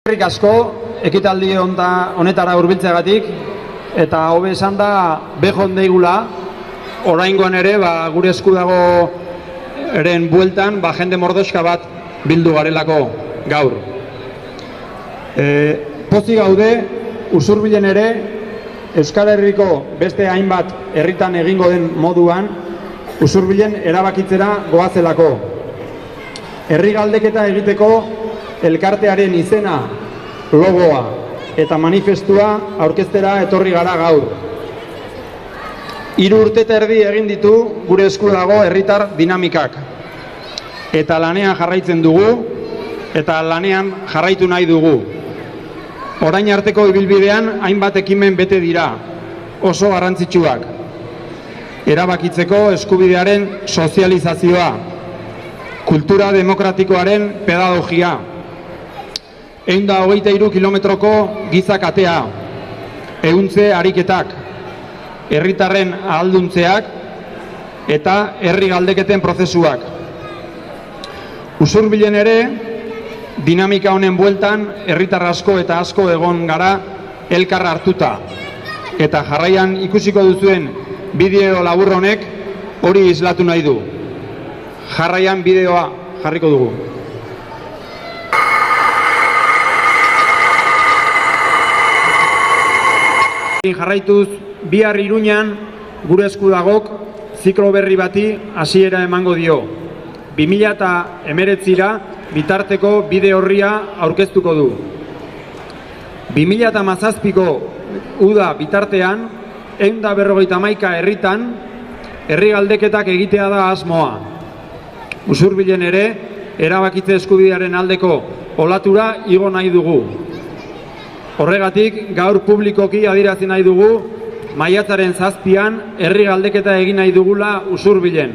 Eskerrik asko ekitaldi honetara hurbiltzeagatik eta hobe esan da bejon deigula oraingoan ere gure esku dago eren bueltan jende mordoska bat bildu garelako gaur. Pozik gaude Usurbilen ere Euskal Herriko beste hainbat herritan egingo den moduan Usurbilen erabakitzera goazelako. Herri galdeketa egiteko elkartearen izena, logoa eta manifestua aurkeztera etorri gara gaur. 3 urte eta erdi egin ditu gure esku dago herritar dinamikak. Eta lanean jarraitzen dugu eta lanean jarraitu nahi dugu. Orain arteko ibilbidean hainbat ekimen bete dira, oso garrantzitsuak. Erabakitzeko eskubidearen sozializazioa, kultura demokratikoaren pedagogia, 123 kilometroko gizakatea, ehuntze ariketak, herritarren ahalduntzeak eta herri galdeketen prozesuak. Usurbilen ere, dinamika honen bueltan, herritar asko eta asko egon gara elkar hartuta. Eta jarraian ikusiko duzuen bideo labur honek hori islatu nahi du. Jarraian bideoa jarriko dugu. Jarraituz, bihar Iruñan gure esku dagok ziklo berri bati hasiera emango dio. 2019ra bitarteko bide horria aurkeztuko du. 2017ko uda bitartean 151 herritan herri galdeketak egitea da asmoa. Usurbilen ere erabakitze eskubidearen aldeko olatura igo nahi dugu. Horregatik gaur publikoki adierazi nahi dugu maiatzaren 7an herri galdeketa egin nahi dugula Usurbilen.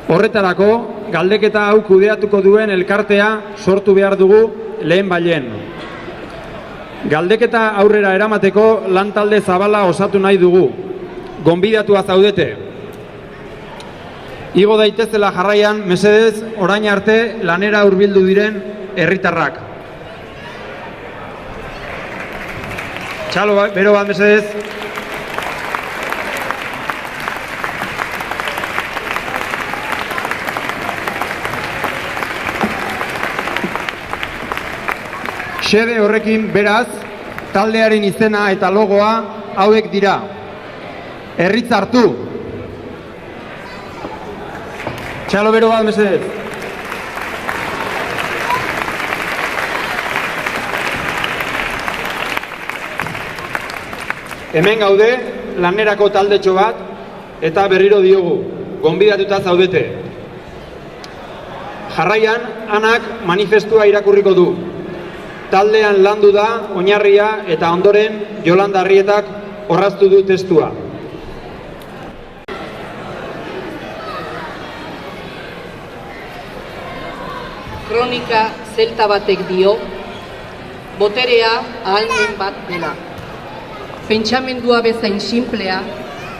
Horretarako galdeketa hau kudeatuko duen elkartea sortu behar dugu lehen bailen. Galdeketa aurrera eramateko lantalde zabala osatu nahi dugu. Gonbidatua zaudete. Igo daitezela jarraian, mesedez, orain arte lanera hurbildu diren herritarrak. Txalo, bero bat, mesedez. Xede horrekin beraz, taldearen izena eta logoa hauek dira. Herritz hartu. Txalo, bero bat, mesedez. Hemen gaude, lanerako taldetxo bat, eta berriro diogu, gonbidatuta zaudete. Jarraian, Anak manifestua irakurriko du. Taldean landu da, oinarria eta ondoren Jolanda Arrietak orraztu du testua. Kronika zelta batek dio, boterea ahalmen bat dela. Pentsamendua bezain simplea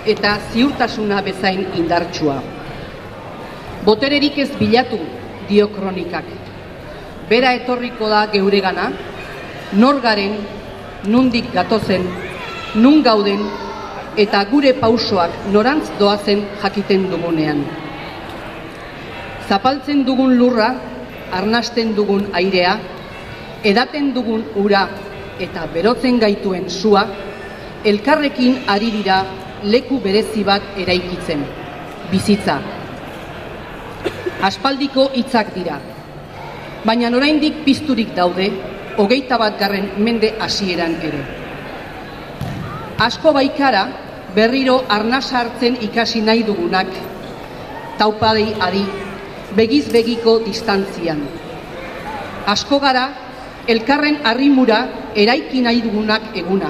eta ziurtasuna bezain indartsua. Botererik ez bilatu, dio kronikak. Bera etorriko da geuregana, nor garen, nundik gatozen, nun gauden eta gure pausoak norantz doazen jakiten dugunean. Zapaltzen dugun lurra, arnasten dugun airea, edaten dugun ura eta berotzen gaituen sua, elkarrekin ari dira leku berezi bat eraikitzen, bizitza. Aspaldiko hitzak dira, baina oraindik pizturik daude 21. mende hasieran ere. Asko baikara berriro arnasa hartzen ikasi nahi dugunak, taupadei adi, begiz begiko distantzian. Asko gara elkarren arrimura eraiki nahi dugunak eguna.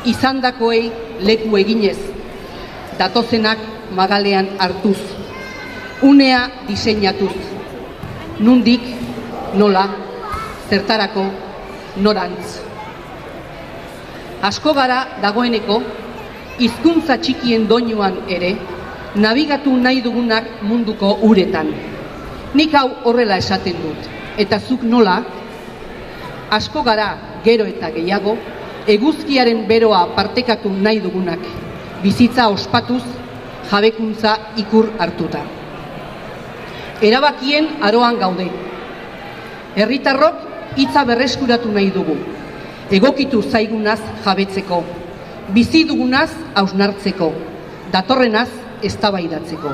Izandakoei leku eginez, datozenak magalean hartuz, unea diseinatuz, nundik, nola, zertarako, norantz. Asko gara dagoeneko, hizkuntza txikien doinuan ere, nabigatu nahi dugunak munduko uretan. Nik hau horrela esaten dut, eta zuk nola? Asko gara, gero eta gehiago, eguzkiaren beroa partekatu nahi dugunak, bizitza ospatuz, jabekuntza ikur hartuta. Erabakien aroan gaude. Herritarrok hitza berreskuratu nahi dugu, egokitu zaigunaz jabetzeko, bizi dugunaz hausnartzeko, datorrenaz eztabaidatzeko.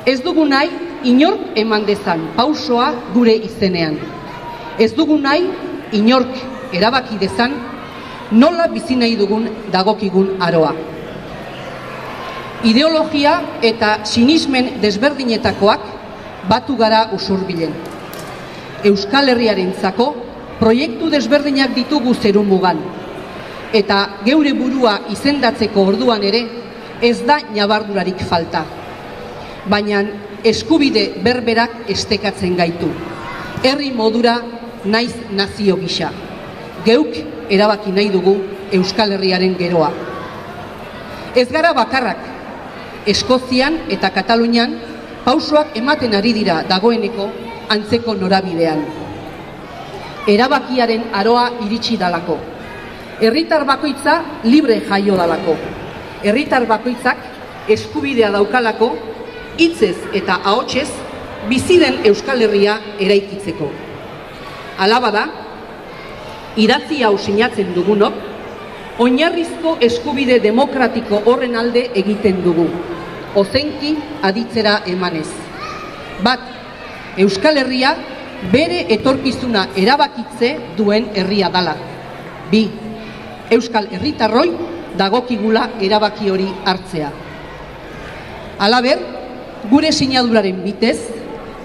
Ez dugu nahi inork eman dezan pausoa gure izenean. Ez dugu nahi inork erabaki dezan nola bizi nahi dugun dagokigun aroa. Ideologia eta sinismen desberdinetakoak batu gara usurbilen. Euskal Herriarentzako proiektu desberdinak ditugu zerun mugan. Eta geure burua izendatzeko orduan ere ez da ñabardurarik falta. Baina eskubide berberak estekatzen gaitu. Herri modura naiz nazio gisa. Geuk erabaki nahi dugu Euskal Herriaren geroa. Ez gara bakarrak. Eskozian eta Katalunian pausoak ematen ari dira dagoeneko antzeko norabidean. Erabakiaren aroa iritsi dalako. Herritar bakoitza libre jaio dalako. Herritar bakoitzak eskubidea daukalako hitzez eta ahotsez bizi den Euskal Herria eraikitzeko. Hala bada, idatzi hau sinatzen dugunok, oinarrizko eskubide demokratiko horren alde egiten dugu, ozenki aditzera emanez. Bat, Euskal Herria bere etorkizuna erabakitze duen herria dala. Bi, Euskal Herritarroi dagokigula erabaki hori hartzea. Halaber, gure sinaduraren bitez,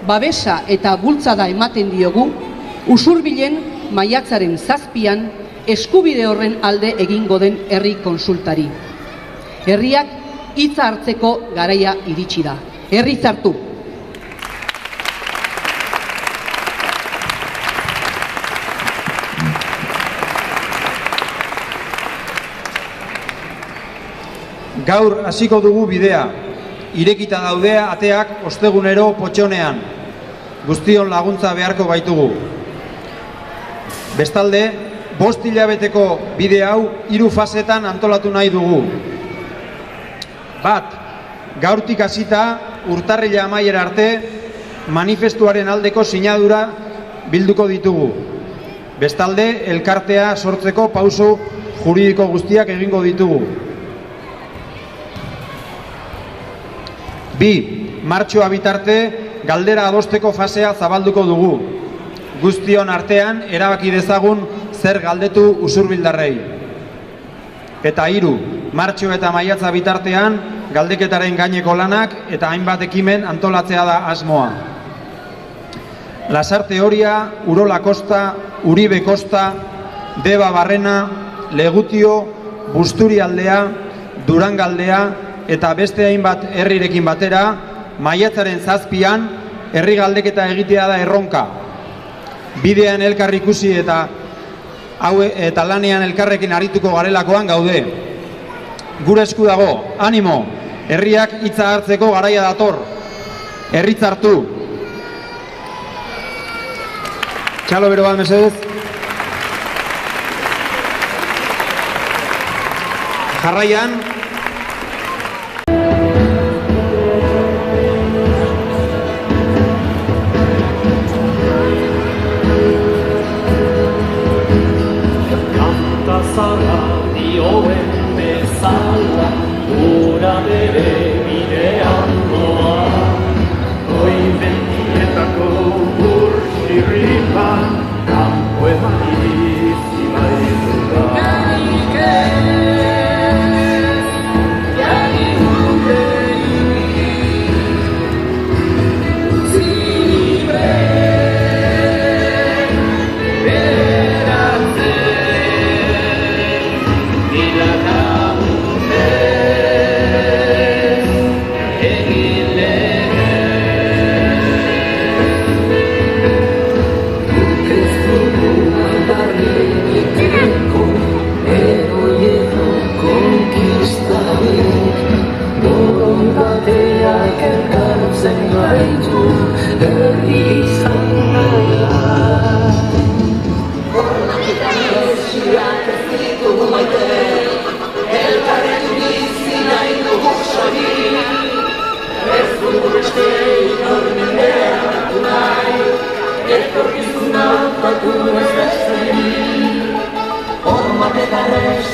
babesa eta bultzada ematen diogu, usurbilen maiatzaren 7an eskubide horren alde egingo den herri konsultari. Herriak hitza hartzeko garaia iritsi da. Herri hartu. Gaur hasiko dugu bidea. Irekita daude ateak ostegunero potxonean. Guztion laguntza beharko baitugu. Bestalde, 5 hilabeteko bide hau 3 fasetan antolatu nahi dugu. Bat, gaurtik hasita urtarrila amaiera arte manifestuaren aldeko sinadura bilduko ditugu. Bestalde, elkartea sortzeko pauso juridiko guztiak egingo ditugu. 2. Martxoa bitarte galdera adosteko fasea zabalduko dugu. Guztion artean erabaki dezagun zer galdetu usurbildarrei. Eta 3. Martxo eta maiatza bitartean galdeketaren gaineko lanak eta hainbat ekimen antolatzea da asmoa. Lasarte Oria, Urola Kosta, Uribe Kosta, Deba Barrena, Legutio, Busturialdea, Durangaldea eta beste hainbat herrirekin batera, maiatzaren 7an herri galdeketa egitea da erronka. Bidean elkar ikusi eta lanean elkarrekin arituko garelakoan gaude. Gure esku dago, animo, herriak hitza hartzeko garaia dator. Herritz hartu. Txalo bero bat, mesedez. Jarraian,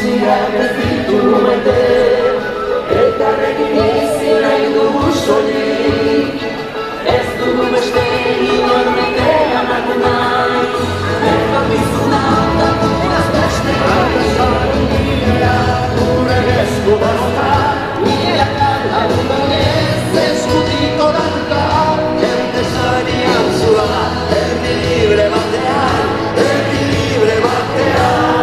bereziak ez ditugu maite, elkarrekin bizi nahi dugu soilik, ez dugu beste inor mendean hartu nahi, etorkizuna datuaz beste arrezaren bidea, gure esku bota, milaka lagunez eskutik oranta, jende sarian zua, herri libre batean, herri libre batean.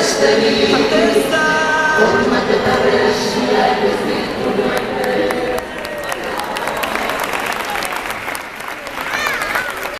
Destiny.